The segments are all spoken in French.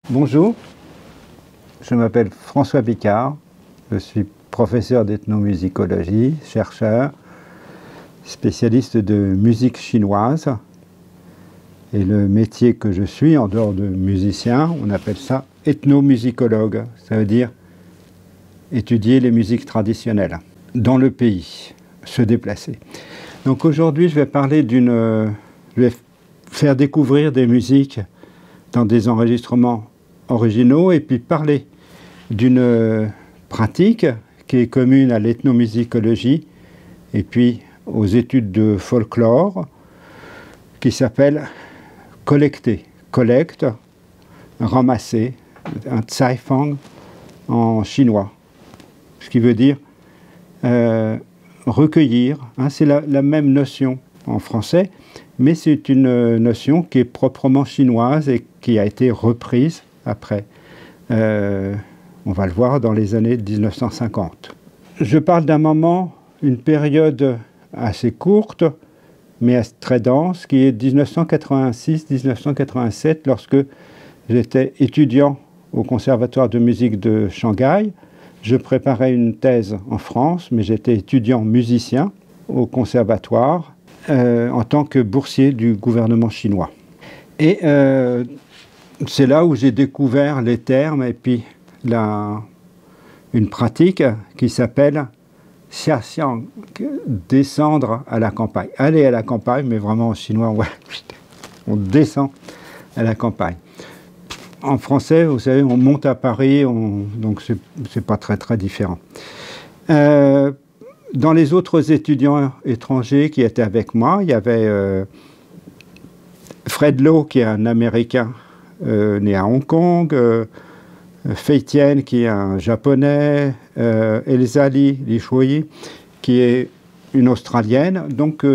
Bonjour, je m'appelle François Picard, je suis professeur d'ethnomusicologie, chercheur, spécialiste de musique chinoise. Et le métier que je suis, en dehors de musicien, on appelle ça ethnomusicologue. Ça veut dire étudier les musiques traditionnelles dans le pays, se déplacer. Donc aujourd'hui, je vais faire découvrir des musiques dans des enregistrements originaux et puis parler d'une pratique qui est commune à l'ethnomusicologie et puis aux études de folklore qui s'appelle collecter, collecte, ramasser, un Zaifang en chinois, ce qui veut dire recueillir, hein, c'est la même notion en français, mais c'est une notion qui est proprement chinoise et qui a été reprise après. On va le voir dans les années 1950. Je parle d'un moment, une période assez courte, mais très dense, qui est 1986-1987, lorsque j'étais étudiant au Conservatoire de musique de Shanghai. Je préparais une thèse en France, mais j'étais étudiant musicien au Conservatoire en tant que boursier du gouvernement chinois. Et c'est là où j'ai découvert les termes et puis une pratique qui s'appelle xiaxiang, descendre à la campagne. Aller à la campagne, mais vraiment en chinois, on descend à la campagne. En français, vous savez, on monte à Paris, donc c'est pas très différent. Dans les autres étudiants étrangers qui étaient avec moi, il y avait Fred Lowe, qui est un Américain né à Hong Kong, Fei Tian, qui est un Japonais, Elsa Li Shuyi, qui est une Australienne. Donc,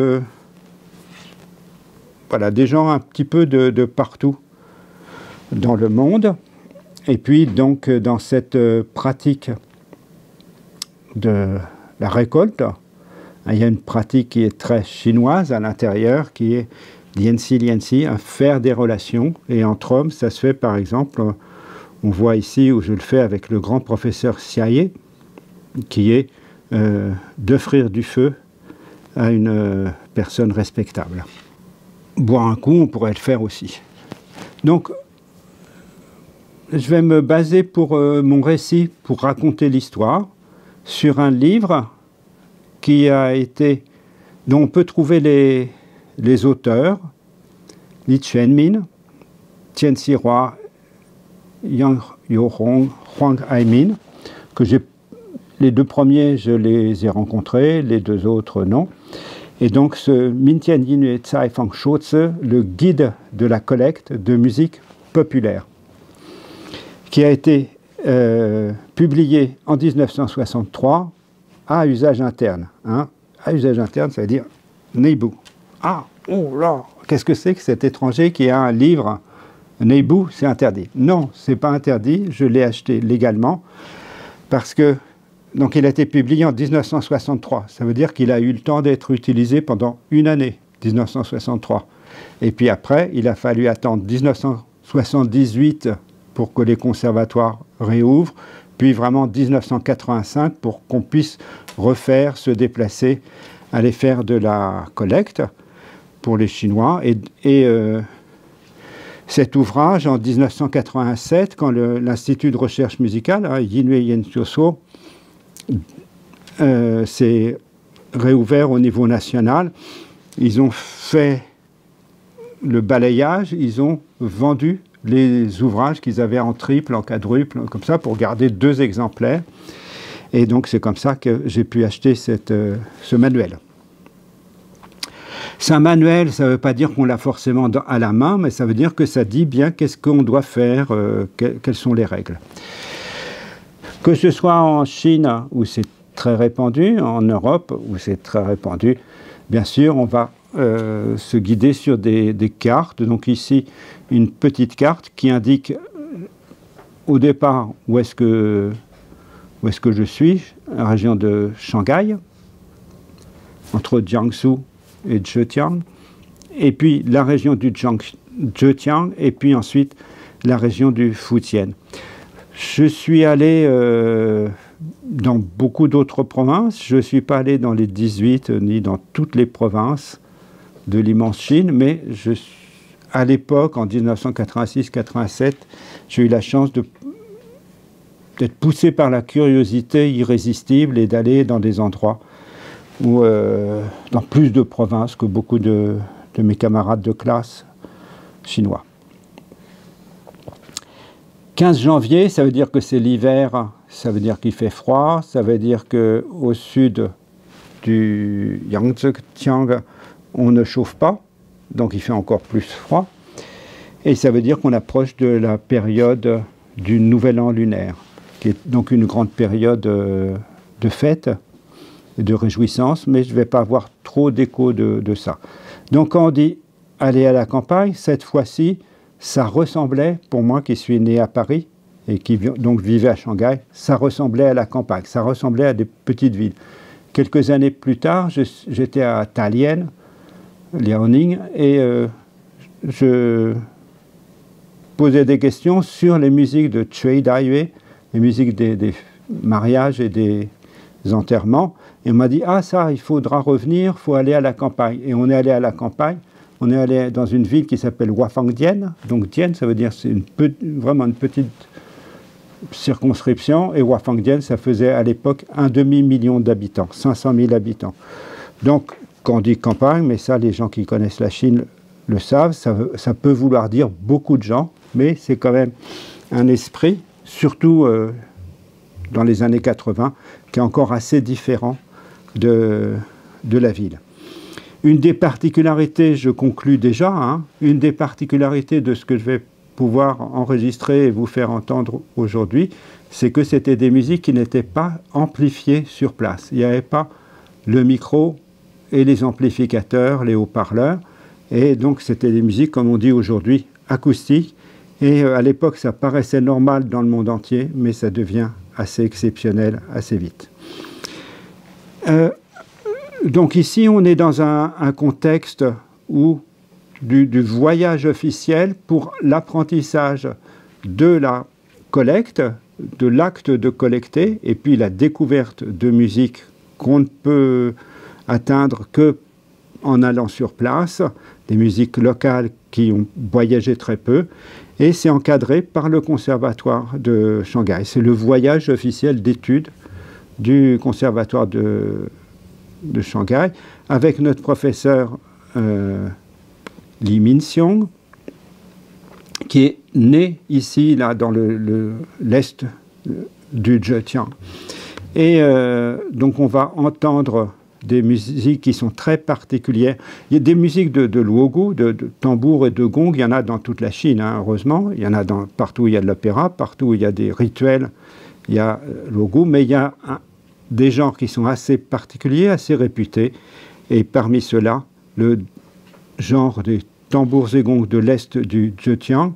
voilà, des gens un petit peu de partout dans le monde. Et puis, donc, dans cette pratique de la récolte, il y a une pratique qui est très chinoise à l'intérieur, qui est lianxi, faire des relations. Et entre hommes, ça se fait, par exemple, on voit ici où je le fais avec le grand professeur Xiaye, qui est d'offrir du feu à une personne respectable. Boire un coup, on pourrait le faire aussi. Donc, je vais me baser pour mon récit, pour raconter l'histoire, sur un livre qui a été, dont on peut trouver les auteurs, Li Chuanmin, Tian Xihua, Yang Youhong, Huang Aimin, que les deux premiers, je les ai rencontrés, les deux autres, non. Et donc, ce Mintian Yinue Zaifang Shuozi, le guide de la collecte de musique populaire, qui a été publié en 1963 à usage interne. Hein. À usage interne, ça veut dire Neibu. Ah, oh là, qu'est-ce que c'est que cet étranger qui a un livre Neibu, c'est interdit. Non, c'est pas interdit, je l'ai acheté légalement, parce que, donc il a été publié en 1963. Ça veut dire qu'il a eu le temps d'être utilisé pendant une année, 1963. Et puis après, il a fallu attendre 1978 pour que les conservatoires réouvrent, puis vraiment 1985 pour qu'on puisse refaire, se déplacer, aller faire de la collecte pour les Chinois. Et cet ouvrage, en 1987, quand l'Institut de recherche musicale, hein, Yinue Yanshouso, s'est réouvert au niveau national, ils ont fait le balayage, ils ont vendu les ouvrages qu'ils avaient en triple, en quadruple, comme ça, pour garder 2 exemplaires. Et donc, c'est comme ça que j'ai pu acheter ce manuel. C'est un manuel, ça ne veut pas dire qu'on l'a forcément à la main, mais ça veut dire que ça dit bien qu'est-ce qu'on doit faire, quelles sont les règles. Que ce soit en Chine, où c'est très répandu, en Europe, où c'est très répandu, bien sûr, on va se guider sur des cartes. Donc ici, une petite carte qui indique au départ où est-ce que je suis, la région de Shanghai, entre Jiangsu et Zhejiang, et puis la région du Zhejiang, et puis ensuite la région du Fujian. Je suis allé dans beaucoup d'autres provinces. Je ne suis pas allé dans les 18 ni dans toutes les provinces de l'immense Chine, mais à l'époque, en 1986-87, j'ai eu la chance d'être poussé par la curiosité irrésistible et d'aller dans des endroits où, dans plus de provinces que beaucoup de mes camarades de classe chinois. 15 janvier, ça veut dire que c'est l'hiver, ça veut dire qu'il fait froid, ça veut dire qu'au sud du Yangtze-Kiang, on ne chauffe pas, donc il fait encore plus froid. Et ça veut dire qu'on approche de la période du Nouvel An lunaire, qui est donc une grande période de fête et de réjouissance, mais je ne vais pas avoir trop d'écho de ça. Donc quand on dit aller à la campagne, cette fois-ci, ça ressemblait, pour moi qui suis né à Paris et qui donc vivais à Shanghai, ça ressemblait à la campagne, ça ressemblait à des petites villes. Quelques années plus tard, j'étais à Dalian, Liaoning, et je posais des questions sur les musiques de Cui Daiyue, les musiques des mariages et des enterrements. Et on m'a dit, ah ça, il faudra revenir, il faut aller à la campagne. Et on est allé à la campagne. On est allé dans une ville qui s'appelle Huafangdian. Donc Dian, ça veut dire c'est vraiment une petite circonscription. Et Huafangdian, ça faisait à l'époque 1,5 million d'habitants, 500 000 habitants. Donc, quand on dit campagne, mais ça, les gens qui connaissent la Chine le savent, ça peut vouloir dire beaucoup de gens, mais c'est quand même un esprit, surtout dans les années 80, qui est encore assez différent de la ville. Une des particularités, je conclus déjà, hein, une des particularités de ce que je vais pouvoir enregistrer et vous faire entendre aujourd'hui, c'est que c'était des musiques qui n'étaient pas amplifiées sur place. Il n'y avait pas le micro et les amplificateurs, les haut-parleurs, et donc c'était des musiques, comme on dit aujourd'hui, acoustiques, et à l'époque ça paraissait normal dans le monde entier, mais ça devient assez exceptionnel assez vite. Donc ici, on est dans un contexte où du voyage officiel pour l'apprentissage de la collecte, de l'acte de collecter, et puis la découverte de musique qu'on ne peut atteindre que en allant sur place, des musiques locales qui ont voyagé très peu, et c'est encadré par le conservatoire de Shanghai. C'est le voyage officiel d'études du conservatoire de Shanghai, avec notre professeur Li Minxiong, qui est né ici, là, dans l'est du Zhejiang. Et donc on va entendre des musiques qui sont très particulières. Il y a des musiques de luogu, de tambour et de gong, il y en a dans toute la Chine, hein, heureusement. Il y en a partout où il y a de l'opéra, partout où il y a des rituels, il y a luogu, mais il y a des genres qui sont assez particuliers, assez réputés. Et parmi ceux-là, le genre des tambours et gongs de l'est du Zhejiang,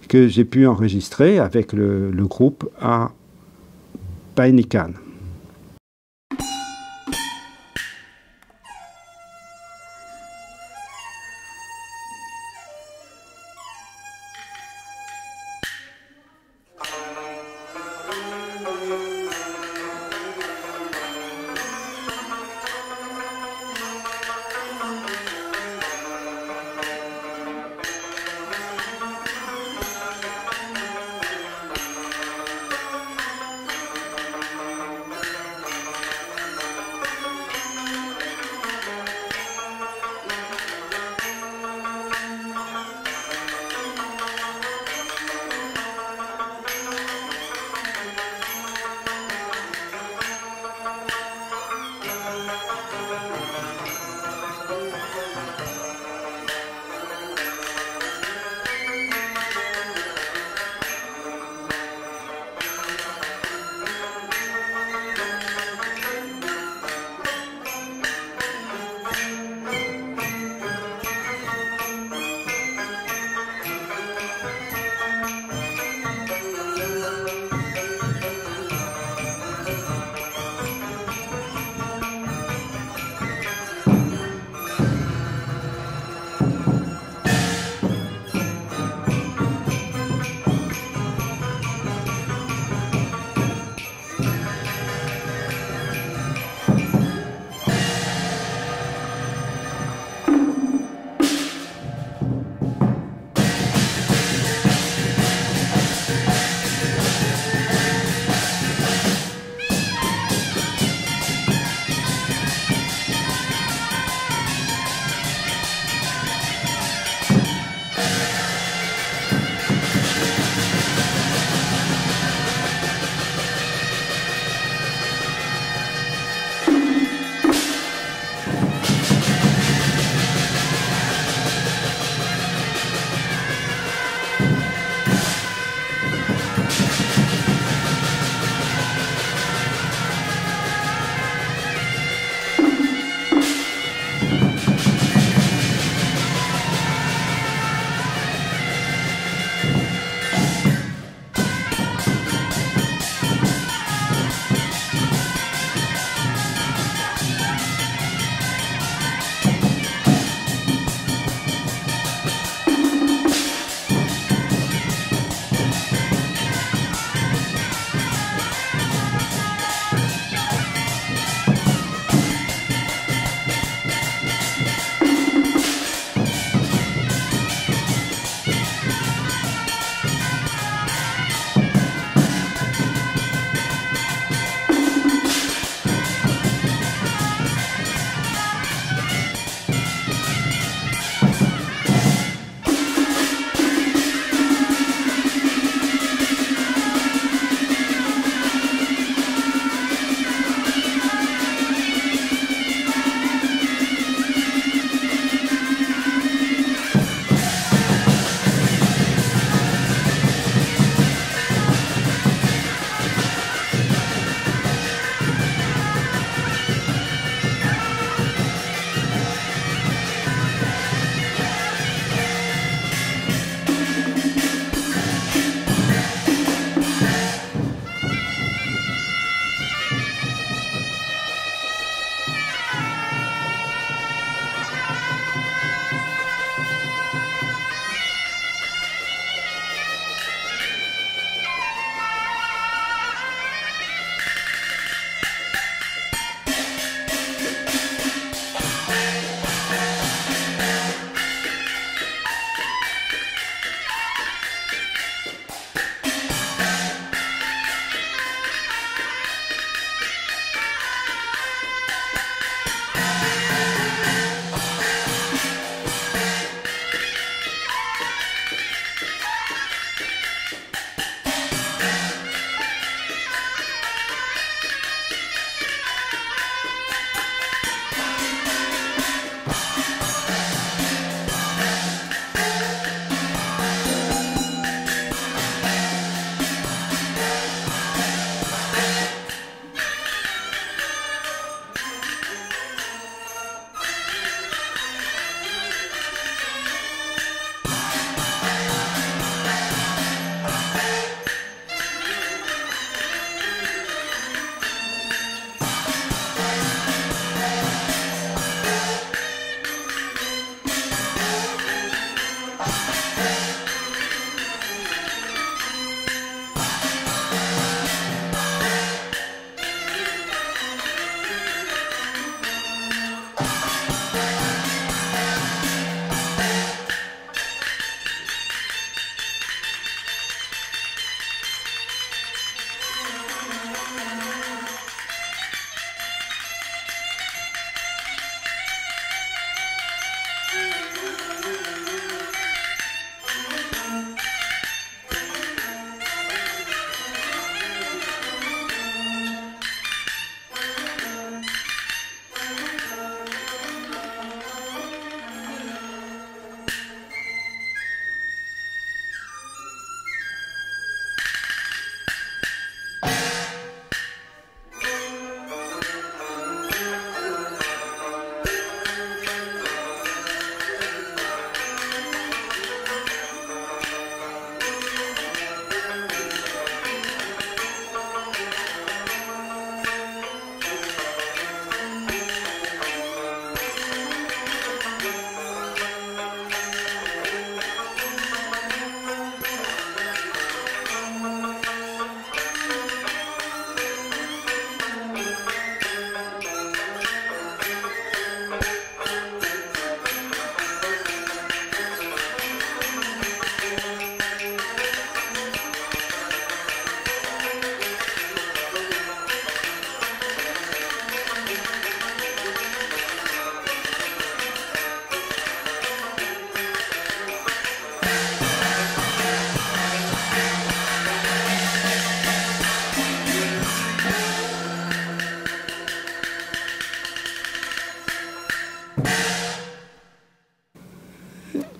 que j'ai pu enregistrer avec le groupe à Painikan.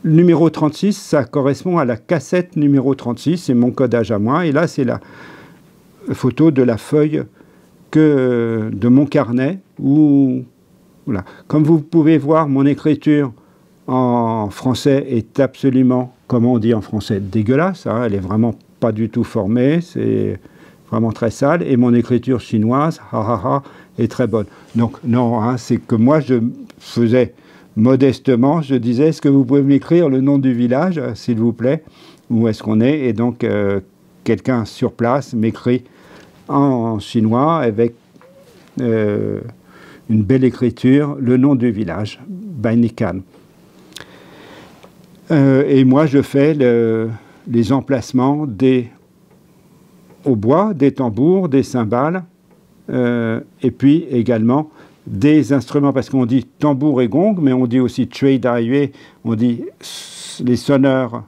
le numéro 36, ça correspond à la cassette numéro 36, c'est mon codage à moi. Et là, c'est la photo de la feuille de mon carnet. Voilà. Comme vous pouvez voir, mon écriture en français est absolument, comment on dit en français, dégueulasse. Hein, elle est vraiment pas du tout formée, c'est vraiment très sale. Et mon écriture chinoise, est très bonne. Donc non, hein, c'est que moi je faisais modestement, je disais, est-ce que vous pouvez m'écrire le nom du village, s'il vous plaît, où est-ce qu'on est? Et donc quelqu'un sur place m'écrit en chinois avec une belle écriture, le nom du village, Bainikan. Et moi, je fais les emplacements au bois, des tambours, des cymbales, et puis également des instruments, parce qu'on dit tambour et gong, mais on dit aussi chui daiue, on dit les sonneurs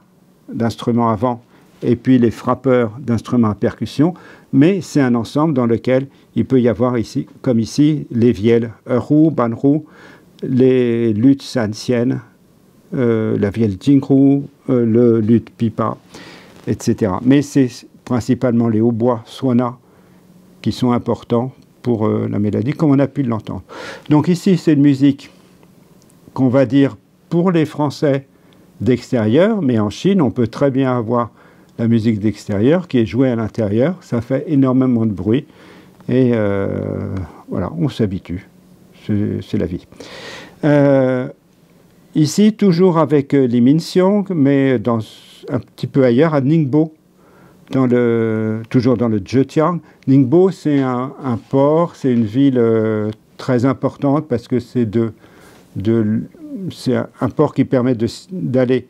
d'instruments avant, et puis les frappeurs d'instruments à percussion, mais c'est un ensemble dans lequel il peut y avoir ici, comme ici, les vielles, erhu, banru, les luttes santiennes, la vielle jingru, le luth pipa, etc. Mais c'est principalement les hautbois swana qui sont importants pour la mélodie, comme on a pu l'entendre. Donc ici, c'est une musique qu'on va dire pour les Français d'extérieur, mais en Chine, on peut très bien avoir la musique d'extérieur qui est jouée à l'intérieur. Ça fait énormément de bruit et voilà, on s'habitue. C'est la vie. Ici, toujours avec Li Minxiong, mais un petit peu ailleurs, à Ningbo, toujours dans le Zhejiang. Ningbo, c'est un port, c'est une ville très importante parce que c'est un port qui permet d'aller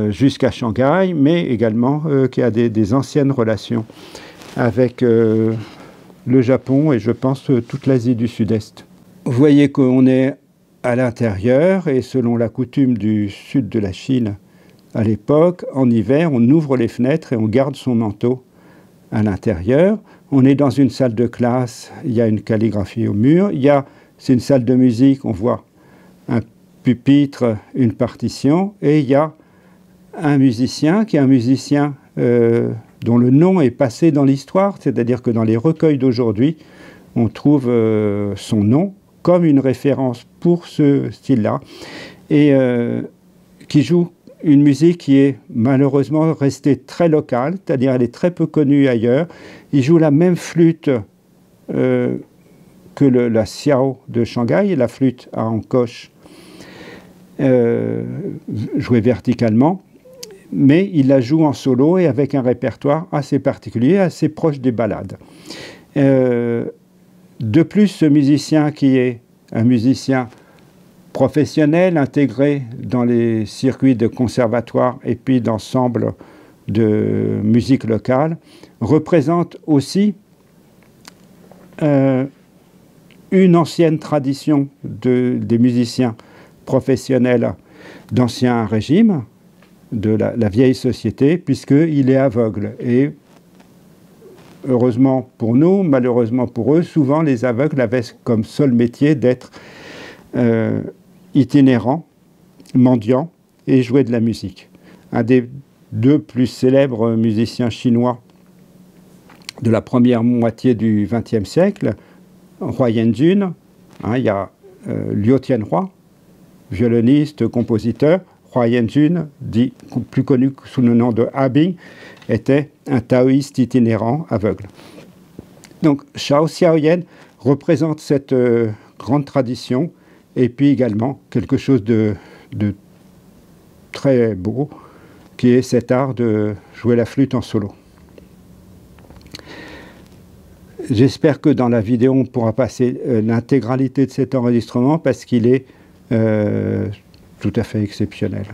jusqu'à Shanghai, mais également qui a des anciennes relations avec le Japon et je pense toute l'Asie du Sud-Est. Vous voyez qu'on est à l'intérieur et selon la coutume du sud de la Chine, à l'époque, en hiver, on ouvre les fenêtres et on garde son manteau à l'intérieur. On est dans une salle de classe, il y a une calligraphie au mur. C'est une salle de musique, on voit un pupitre, une partition. Et il y a un musicien qui est un musicien dont le nom est passé dans l'histoire. C'est-à-dire que dans les recueils d'aujourd'hui, on trouve son nom comme une référence pour ce style-là. Et qui joue une musique qui est malheureusement restée très locale, c'est-à-dire elle est très peu connue ailleurs. Il joue la même flûte que la xiao de Shanghai, la flûte à encoche jouée verticalement, mais il la joue en solo et avec un répertoire assez particulier, assez proche des ballades. De plus, ce musicien qui est un musicien professionnel, intégré dans les circuits de conservatoire et puis d'ensemble de musique locale, représente aussi une ancienne tradition des musiciens professionnels d'ancien régime, de la vieille société, puisqu'il est aveugle. Et heureusement pour nous, malheureusement pour eux, souvent les aveugles avaient comme seul métier d'être itinérants, mendiants, et jouer de la musique. Un des deux plus célèbres musiciens chinois de la première moitié du XXe siècle, Hua Yanjun, il y a Liu Tianhua, violoniste, compositeur. Hua Yanjun, dit plus connu sous le nom de Abing, était un taoïste itinérant aveugle. Donc Shao Xiaoyan représente cette grande tradition et puis également quelque chose de très beau qui est cet art de jouer la flûte en solo. J'espère que dans la vidéo on pourra passer l'intégralité de cet enregistrement parce qu'il est tout à fait exceptionnel.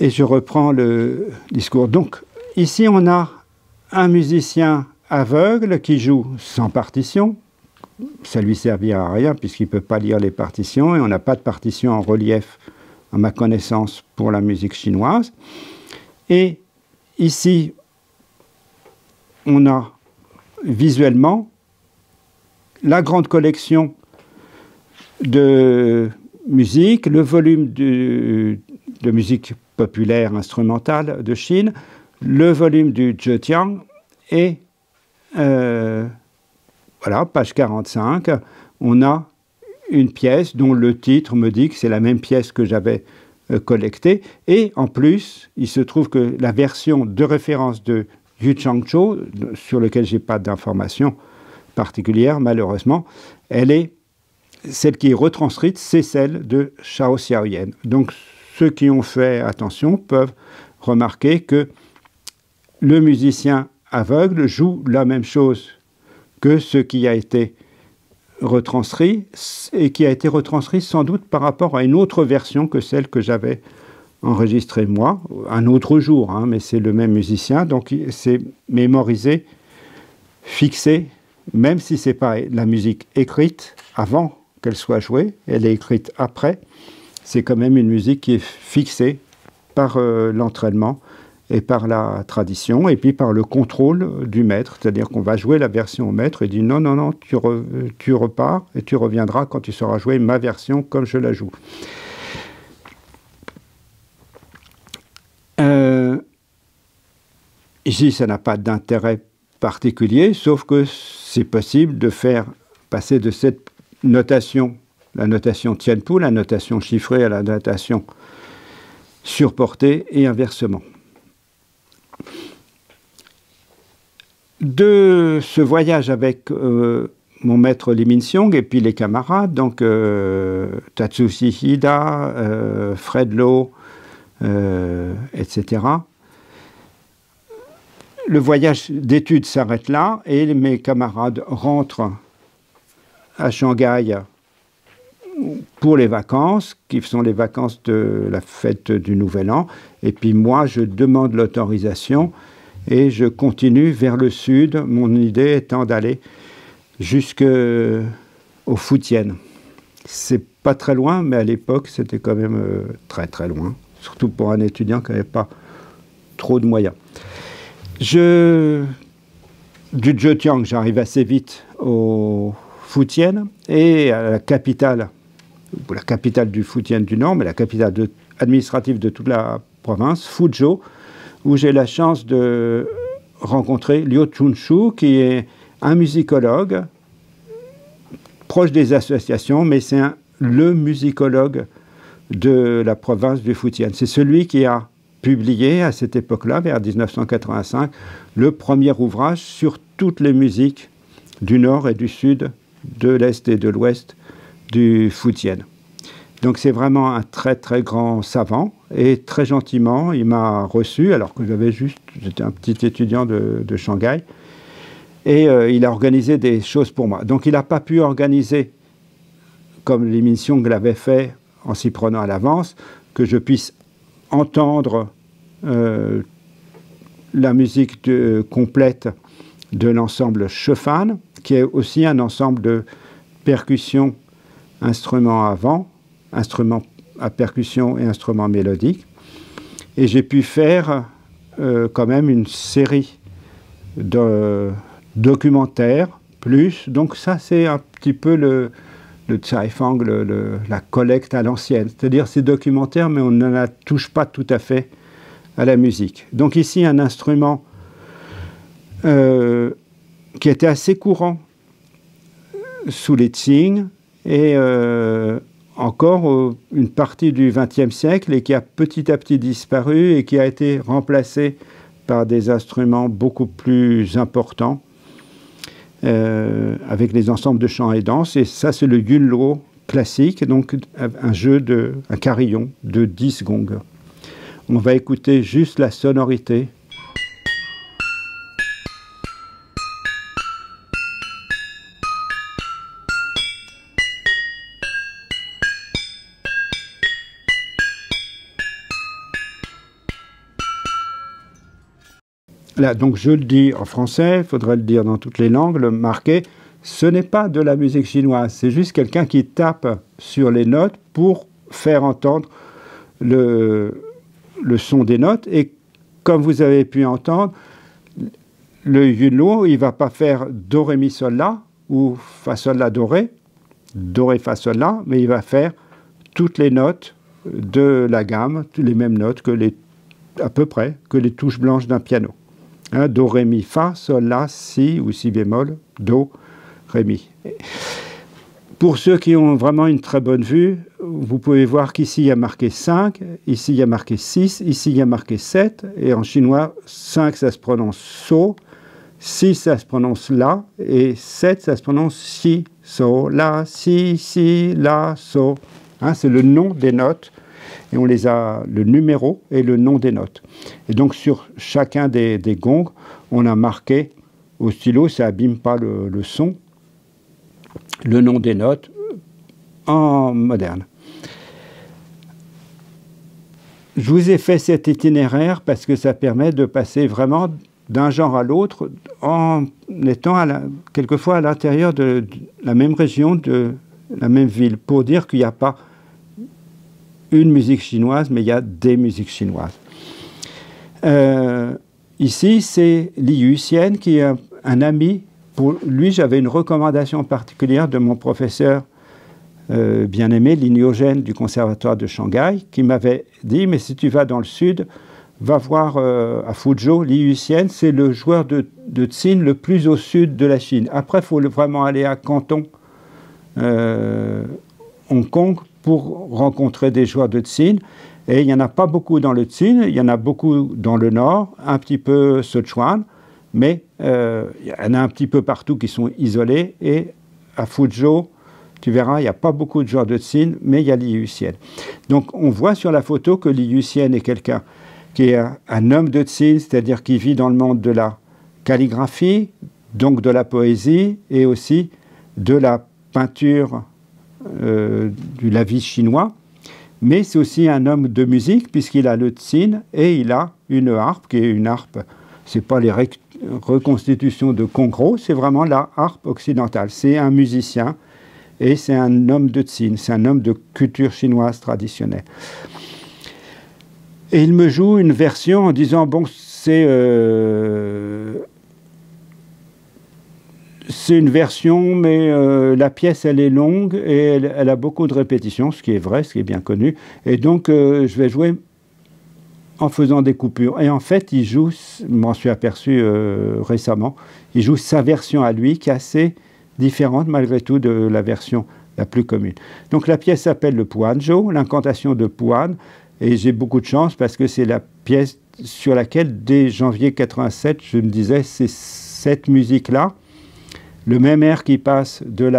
Et je reprends le discours. Donc, ici, on a un musicien aveugle qui joue sans partition. Ça lui servira à rien puisqu'il ne peut pas lire les partitions et on n'a pas de partition en relief, à ma connaissance, pour la musique chinoise. Et ici, on a visuellement la grande collection de musique, le volume de musique populaire instrumentale de Chine, le volume du Zhejiang et voilà, page 45, on a une pièce dont le titre me dit que c'est la même pièce que j'avais collectée. Et en plus, il se trouve que la version de référence de Yu Changzhou, sur laquelle je n'ai pas d'informations particulières, malheureusement, celle qui est retranscrite, c'est celle de Shao Xiaoyan. Donc, ceux qui ont fait attention peuvent remarquer que le musicien aveugle joue la même chose que ce qui a été retranscrit, et qui a été retranscrit sans doute par rapport à une autre version que celle que j'avais enregistrée moi, un autre jour, hein, mais c'est le même musicien, donc c'est mémorisé, fixé, même si ce n'est pas la musique écrite avant qu'elle soit jouée, elle est écrite après, c'est quand même une musique qui est fixée par l'entraînement et par la tradition, et puis par le contrôle du maître, c'est-à-dire qu'on va jouer la version au maître, et dit non, non, non, tu repars, et tu reviendras quand tu sauras jouer ma version comme je la joue. Ici, ça n'a pas d'intérêt particulier, sauf que c'est possible de faire passer de cette notation, la notation Tianpu, la notation chiffrée, à la notation surportée, et inversement. De ce voyage avec mon maître Li Minxiong et puis les camarades, donc Tatsushi Hida, Fred Lowe, etc. Le voyage d'études s'arrête là et mes camarades rentrent à Shanghai pour les vacances, qui sont les vacances de la fête du Nouvel An. Et puis moi, je demande l'autorisation et je continue vers le sud, mon idée étant d'aller jusqu'au Fujian. C'est pas très loin, mais à l'époque, c'était quand même très très loin, surtout pour un étudiant qui n'avait pas trop de moyens. Du Zhejiang, j'arrive assez vite au Fujian et à la capitale du Fujian du Nord, mais la capitale administrative de toute la province, Fuzhou, où j'ai la chance de rencontrer Liu Chunshu, qui est un musicologue proche des associations, mais c'est le musicologue de la province du Fujian. C'est celui qui a publié à cette époque-là, vers 1985, le premier ouvrage sur toutes les musiques du nord et du sud, de l'est et de l'ouest du Fujian. Donc c'est vraiment un très très grand savant, et très gentiment il m'a reçu alors que j'étais un petit étudiant de Shanghai, et il a organisé des choses pour moi. Donc il n'a pas pu organiser comme l'émission que l'avait fait en s'y prenant à l'avance, que je puisse entendre la musique complète de l'ensemble Shefan, qui est aussi un ensemble de percussions, instruments à vent, instruments à percussion et instruments mélodiques. Et j'ai pu faire quand même une série de documentaires, plus. Donc ça, c'est un petit peu le Caifang, la collecte à l'ancienne. C'est-à-dire c'est documentaire, mais on ne la touche pas tout à fait à la musique. Donc ici, un instrument qui était assez courant sous les Qing, et encore une partie du XXe siècle, et qui a petit à petit disparu et qui a été remplacé par des instruments beaucoup plus importants, avec les ensembles de chant et danse. Et ça, c'est le yunlo classique, donc un carillon de 10 gongs. On va écouter juste la sonorité. Là, donc je le dis en français, il faudrait le dire dans toutes les langues, le marquer. Ce n'est pas de la musique chinoise, c'est juste quelqu'un qui tape sur les notes pour faire entendre le son des notes. Et comme vous avez pu entendre, le Yunluo, il ne va pas faire Do, Ré, Mi, Sol, La ou Fa, Sol, La, Do, Ré, Do, Ré, Fa, Sol, La, mais il va faire toutes les notes de la gamme, les mêmes notes que à peu près que les touches blanches d'un piano. Hein, Do, Ré, Mi, Fa, Sol, La, Si ou Si bémol, Do, Ré, Mi. Pour ceux qui ont vraiment une très bonne vue, vous pouvez voir qu'ici il y a marqué 5, ici il y a marqué 6, ici il y a marqué 7, et en chinois, 5 ça se prononce So, 6 ça se prononce La, et 7 ça se prononce Si, So, La, Si, La, So. Hein, c'est le nom des notes, et on les a, le numéro et le nom des notes. Et donc sur chacun des gongs, on a marqué au stylo, ça n'abîme pas le son, le nom des notes en moderne. Je vous ai fait cet itinéraire parce que ça permet de passer vraiment d'un genre à l'autre en étant quelquefois à l'intérieur de la même région, de la même ville, pour dire qu'il n'y a pas une musique chinoise, mais il y a des musiques chinoises. Ici, c'est Liu Xian qui est un ami. Pour lui, j'avais une recommandation particulière de mon professeur bien-aimé, Lignogène du Conservatoire de Shanghai, qui m'avait dit, mais si tu vas dans le sud, va voir à Fuzhou, Liu Xian, c'est le joueur de Qin le plus au sud de la Chine. Après, il faut vraiment aller à Canton, Hong Kong, pour rencontrer des joueurs de Qin. Et il n'y en a pas beaucoup dans le Qin, il y en a beaucoup dans le nord, un petit peu Sichuan, mais il y en a un petit peu partout qui sont isolés. Et à Fuzhou, tu verras, il n'y a pas beaucoup de joueurs de Qin, mais il y a Liu Xian. Donc on voit sur la photo que Liu Xian est quelqu'un qui est un homme de Qin, c'est-à-dire qui vit dans le monde de la calligraphie, donc de la poésie, et aussi de la peinture du lavis chinois. Mais c'est aussi un homme de musique, puisqu'il a le Qin, et il a une harpe, qui est une harpe, ce n'est pas les reconstitutions de Congro, c'est vraiment la harpe occidentale. C'est un musicien, et c'est un homme de Qin, c'est un homme de culture chinoise traditionnelle. Et il me joue une version en disant, bon, c'est une version, mais la pièce, elle est longue et elle a beaucoup de répétitions, ce qui est vrai, ce qui est bien connu. Et donc, je vais jouer en faisant des coupures. Et en fait, il joue, je m'en suis aperçu récemment, il joue sa version à lui, qui est assez différente malgré tout de la version la plus commune. Donc la pièce s'appelle le Puanzhou, l'incantation de Puan, et j'ai beaucoup de chance parce que c'est la pièce sur laquelle, dès janvier 87, je me disais, c'est cette musique-là, le même air qui passe de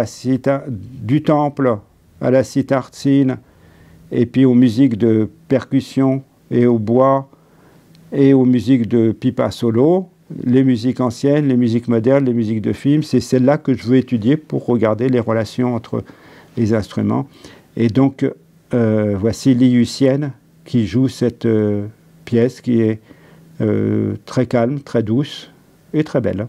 du temple à la sitar Qin, et puis aux musiques de percussion et au bois, et aux musiques de pipa solo, les musiques anciennes, les musiques modernes, les musiques de film, c'est celle-là que je veux étudier pour regarder les relations entre les instruments. Et donc, voici Liu Xian qui joue cette pièce qui est très calme, très douce et très belle.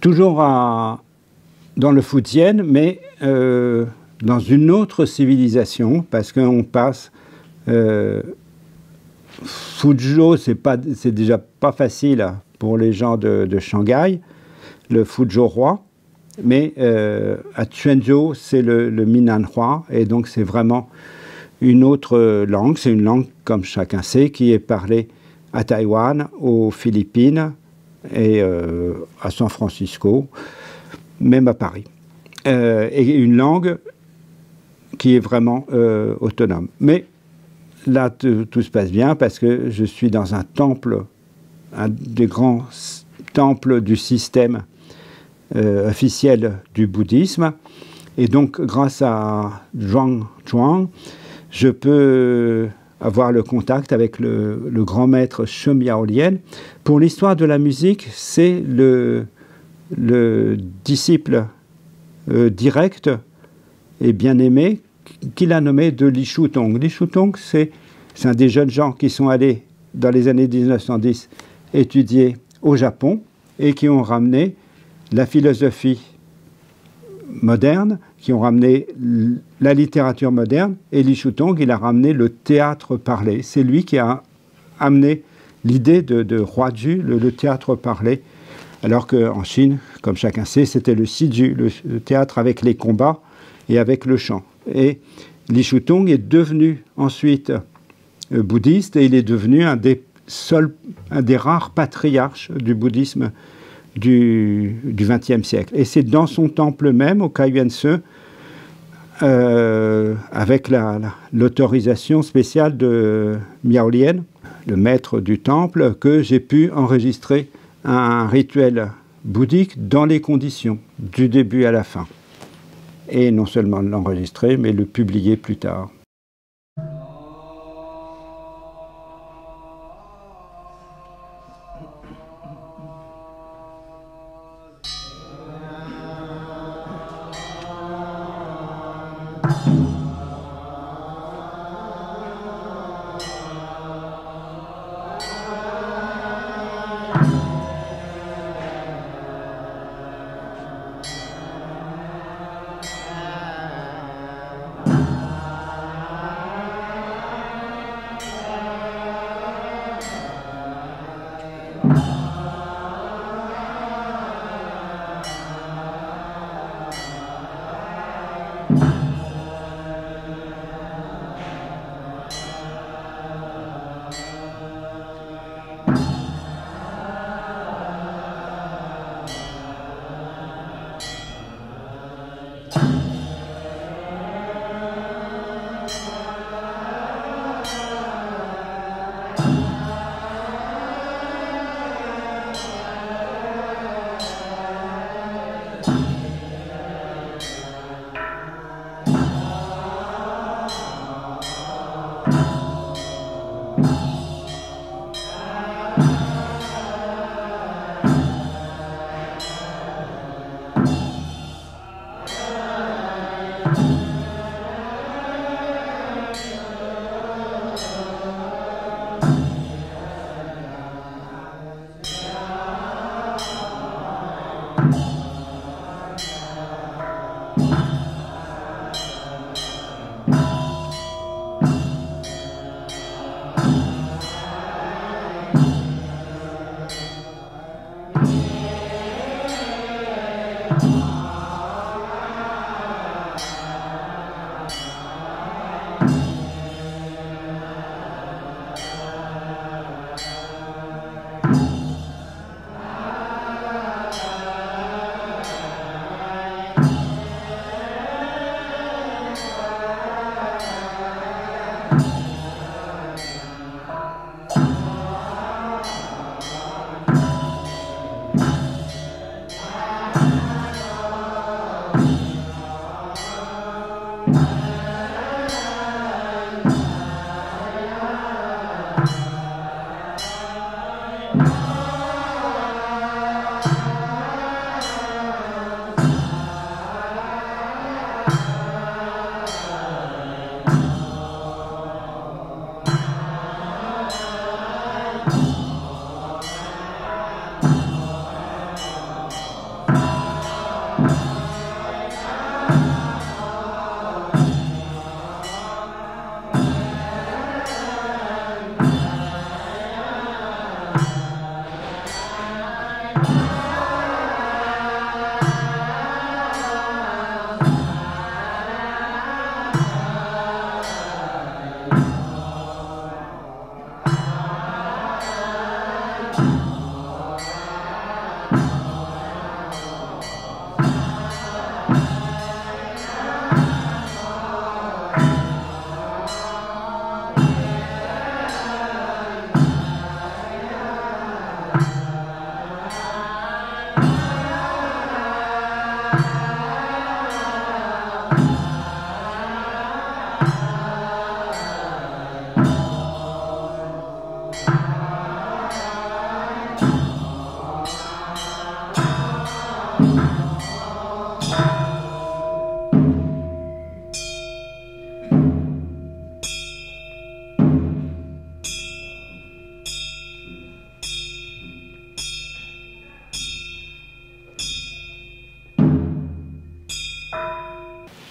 toujours dans le Fujian, mais dans une autre civilisation, parce qu'on passe... Fuzhou, c'est déjà pas facile pour les gens de Shanghai, le Fuzhou-roi, mais à Quanzhou, c'est le Minnan-roi, et donc c'est vraiment une autre langue, c'est une langue, comme chacun sait, qui est parlée à Taïwan, aux Philippines et à San Francisco, même à Paris. Et une langue qui est vraiment autonome. Mais là, tout se passe bien parce que je suis dans un temple, un des grands temples du système officiel du bouddhisme. Et donc, grâce à Zhuang Zhuang, je peux avoir le contact avec le grand maître She Miaolian. Pour l'histoire de la musique, c'est le disciple direct et bien-aimé qu'il a nommé de Li Shutong. Li Shutong, c'est un des jeunes gens qui sont allés, dans les années 1910, étudier au Japon et qui ont ramené la philosophie moderne, qui ont ramené la littérature moderne, et Li Shutong, il a ramené le théâtre parlé. C'est lui qui a amené l'idée de Huazhu, le théâtre parlé, alors qu'en Chine, comme chacun sait, c'était le Siju, le théâtre avec les combats et avec le chant. Et Li Shutong est devenu ensuite bouddhiste, et il est devenu un des rares patriarches du bouddhisme du XXe siècle. Et c'est dans son temple même, au Kaiyuan-se, avec l'autorisation spéciale de Miaolian, le maître du temple, que j'ai pu enregistrer un rituel bouddhique dans les conditions, du début à la fin. Et non seulement l'enregistrer, mais le publier plus tard.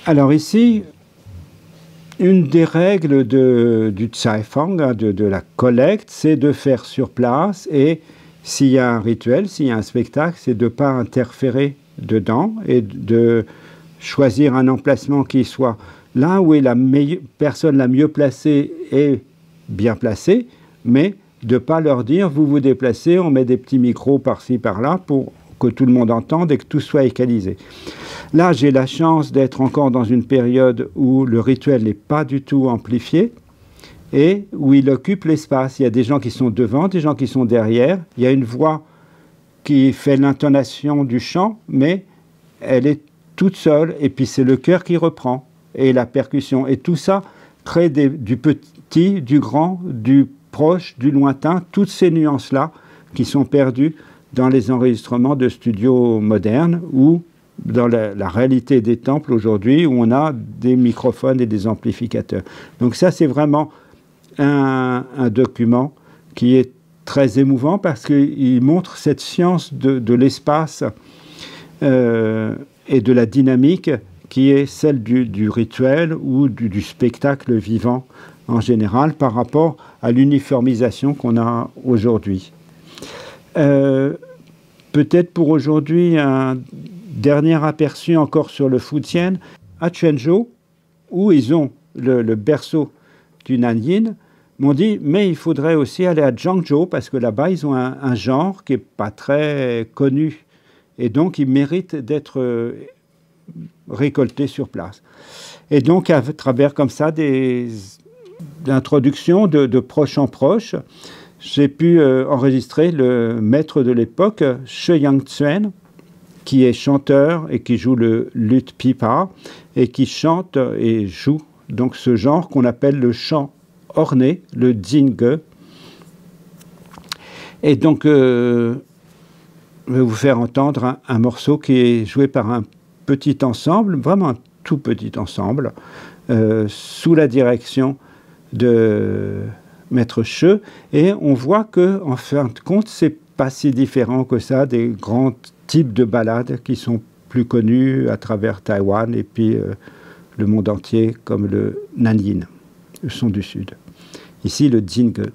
Alors ici, une des règles du Zaifang, de la collecte, c'est de faire sur place, et s'il y a un rituel, s'il y a un spectacle, c'est de ne pas interférer dedans et de choisir un emplacement qui soit là où est la personne la mieux placée et bien placée, mais de ne pas leur dire vous vous déplacez, on met des petits micros par-ci par-là pour que tout le monde entende et que tout soit égalisé. Là, j'ai la chance d'être encore dans une période où le rituel n'est pas du tout amplifié et où il occupe l'espace. Il y a des gens qui sont devant, des gens qui sont derrière. Il y a une voix qui fait l'intonation du chant, mais elle est toute seule, et puis c'est le chœur qui reprend, et la percussion. Et tout ça crée du petit, du grand, du proche, du lointain, toutes ces nuances-là qui sont perdues dans les enregistrements de studios modernes ou dans la réalité des temples aujourd'hui où on a des microphones et des amplificateurs. Donc ça, c'est vraiment un document qui est très émouvant parce qu'il montre cette science de l'espace et de la dynamique qui est celle du rituel ou du spectacle vivant en général par rapport à l'uniformisation qu'on a aujourd'hui. Peut-être pour aujourd'hui un dernier aperçu encore sur le Fujian, à Quanzhou, où ils ont le berceau du Nanyin, m'ont dit mais il faudrait aussi aller à Zhangzhou parce que là-bas ils ont un genre qui n'est pas très connu et donc il mérite d'être récolté sur place. Et donc à travers comme ça des introductions de proche en proche, j'ai pu enregistrer le maître de l'époque, Shi Yangzhen, qui est chanteur et qui joue le luth pipa et qui chante et joue donc ce genre qu'on appelle le chant orné, le Jingge. Et donc, je vais vous faire entendre un morceau qui est joué par un petit ensemble, vraiment un tout petit ensemble, sous la direction de Maître Shi, et on voit que, en fin de compte, c'est pas si différent que ça des grands types de ballades qui sont plus connus à travers Taïwan et puis le monde entier, comme le Nanyin, le son du Sud. Ici, le Jingge.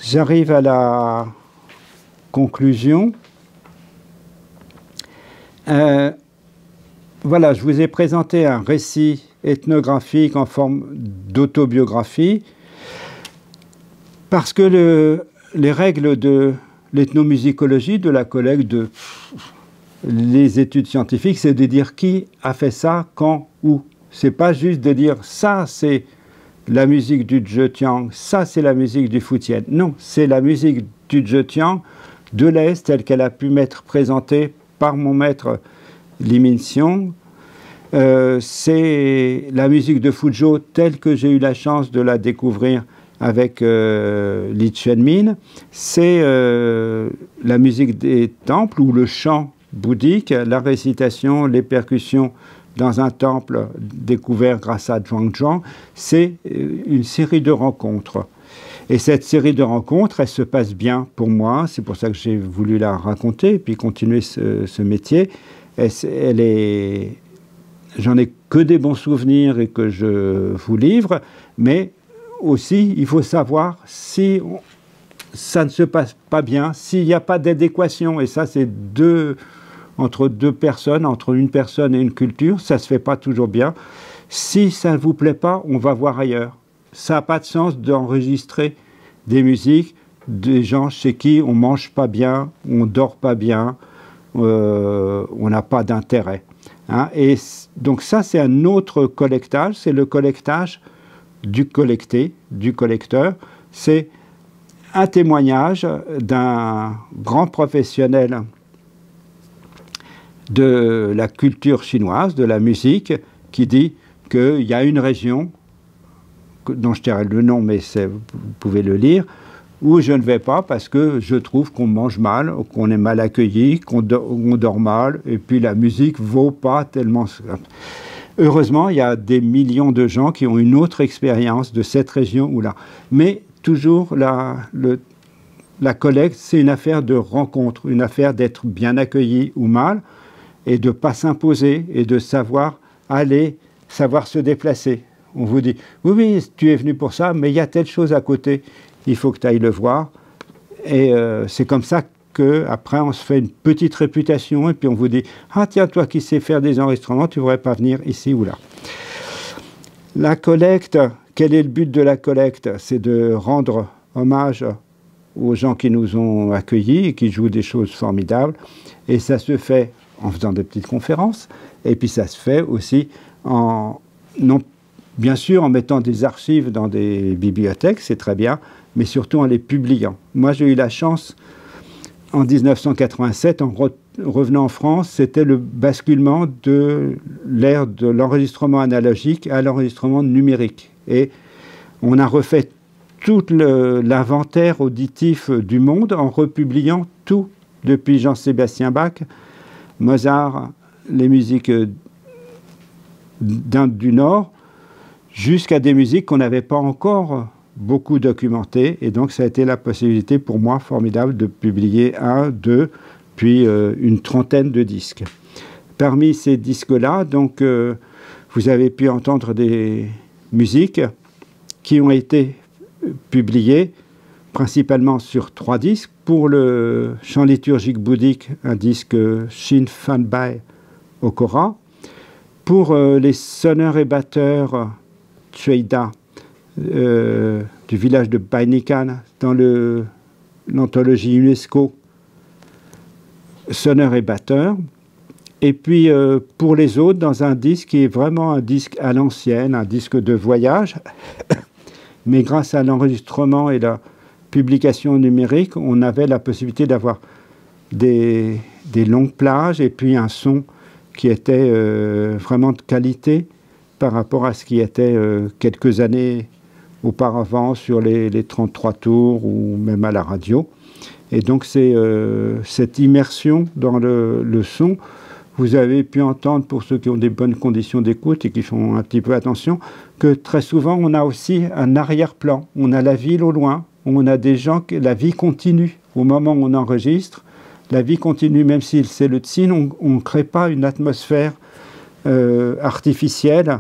j'arrive à la conclusion. Voilà, je vous ai présenté un récit ethnographique en forme d'autobiographie, parce que les règles de l'ethnomusicologie, de la collecte, les études scientifiques, c'est de dire qui a fait ça, quand, où. C'est pas juste de dire ça, c'est la musique du Zhejiang, ça, c'est la musique du Fujian. Non, c'est la musique du Zhejiang de l'Est, telle qu'elle a pu m'être présentée par mon maître Li Minxiong. C'est la musique de Fuzhou telle que j'ai eu la chance de la découvrir avec Li Chunmin. C'est la musique des temples ou le chant bouddhique, la récitation, les percussions dans un temple découvert grâce à Zhuangzhuang. C'est une série de rencontres. Et cette série de rencontres, elle se passe bien pour moi. C'est pour ça que j'ai voulu la raconter et puis continuer ce métier. J'en ai que des bons souvenirs et que je vous livre, mais aussi, il faut savoir si ça ne se passe pas bien, s'il n'y a pas d'adéquation, et ça, c'est entre deux personnes, entre une personne et une culture, ça ne se fait pas toujours bien. Si ça ne vous plaît pas, on va voir ailleurs. Ça n'a pas de sens d'enregistrer des musiques des gens chez qui on ne mange pas bien, on ne dort pas bien, on n'a pas d'intérêt. Hein, et donc ça, c'est un autre collectage, c'est le collectage du collecté, du collecteur. C'est un témoignage d'un grand professionnel de la culture chinoise, de la musique, qui dit qu'il y a une région, dont je tairai le nom, mais vous pouvez le lire, où je ne vais pas parce que je trouve qu'on mange mal, qu'on est mal accueilli, qu'on dort mal, et puis la musique ne vaut pas tellement. Heureusement, il y a des millions de gens qui ont une autre expérience de cette région ou là. Mais toujours, la collecte, c'est une affaire de rencontre, une affaire d'être bien accueilli ou mal, et de ne pas s'imposer, et de savoir aller, savoir se déplacer. On vous dit, oui, oui, tu es venu pour ça, mais il y a telle chose à côté, il faut que tu ailles le voir. Et c'est comme ça qu'après, on se fait une petite réputation, et puis on vous dit, ah tiens, toi qui sais faire des enregistrements, tu ne voudrais pas venir ici ou là. La collecte, quel est le but de la collecte? C'est de rendre hommage aux gens qui nous ont accueillis et qui jouent des choses formidables. Et ça se fait en faisant des petites conférences, et puis ça se fait aussi bien sûr en mettant des archives dans des bibliothèques, c'est très bien, mais surtout en les publiant. Moi, j'ai eu la chance, en 1987, en revenant en France, c'était le basculement de l'ère de l'enregistrement analogique à l'enregistrement numérique. Et on a refait tout l'inventaire auditif du monde en republiant tout, depuis Jean-Sébastien Bach, Mozart, les musiques d'Inde du Nord, jusqu'à des musiques qu'on n'avait pas encore beaucoup documentées. Et donc, ça a été la possibilité pour moi formidable de publier 1, 2, puis une trentaine de disques. Parmi ces disques-là, donc, vous avez pu entendre des musiques qui ont été publiées principalement sur 3 disques. Pour le chant liturgique bouddhique, un disque Shin Fan Bai Okora. Pour les sonneurs et batteurs Chueda du village de Bainikan, dans l'anthologie UNESCO, sonneurs et batteurs. Et puis pour les autres, dans un disque qui est vraiment un disque à l'ancienne, un disque de voyage, mais grâce à l'enregistrement et la publication numérique, on avait la possibilité d'avoir des longues plages et puis un son qui était vraiment de qualité par rapport à ce qui était quelques années auparavant sur les 33 tours ou même à la radio. Et donc c'est cette immersion dans le son. Vous avez pu entendre, pour ceux qui ont des bonnes conditions d'écoute et qui font un petit peu attention, que très souvent on a aussi un arrière-plan. On a la ville au loin, on a des gens, la vie continue. Au moment où on enregistre, la vie continue, même si c'est le Tsin, on ne crée pas une atmosphère artificielle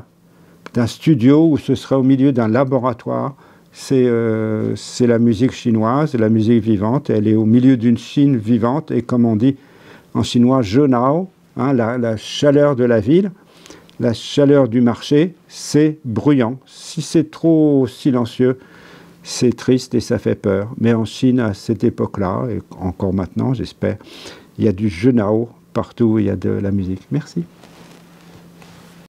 d'un studio où ce serait au milieu d'un laboratoire. c'est la musique chinoise, la musique vivante. Elle est au milieu d'une Chine vivante et comme on dit en chinois, zhenao, hein, la chaleur de la ville, la chaleur du marché, c'est bruyant. Si c'est trop silencieux, c'est triste et ça fait peur. Mais en Chine, à cette époque-là, et encore maintenant, j'espère, il y a du zhenao partout où il y a de la musique. Merci.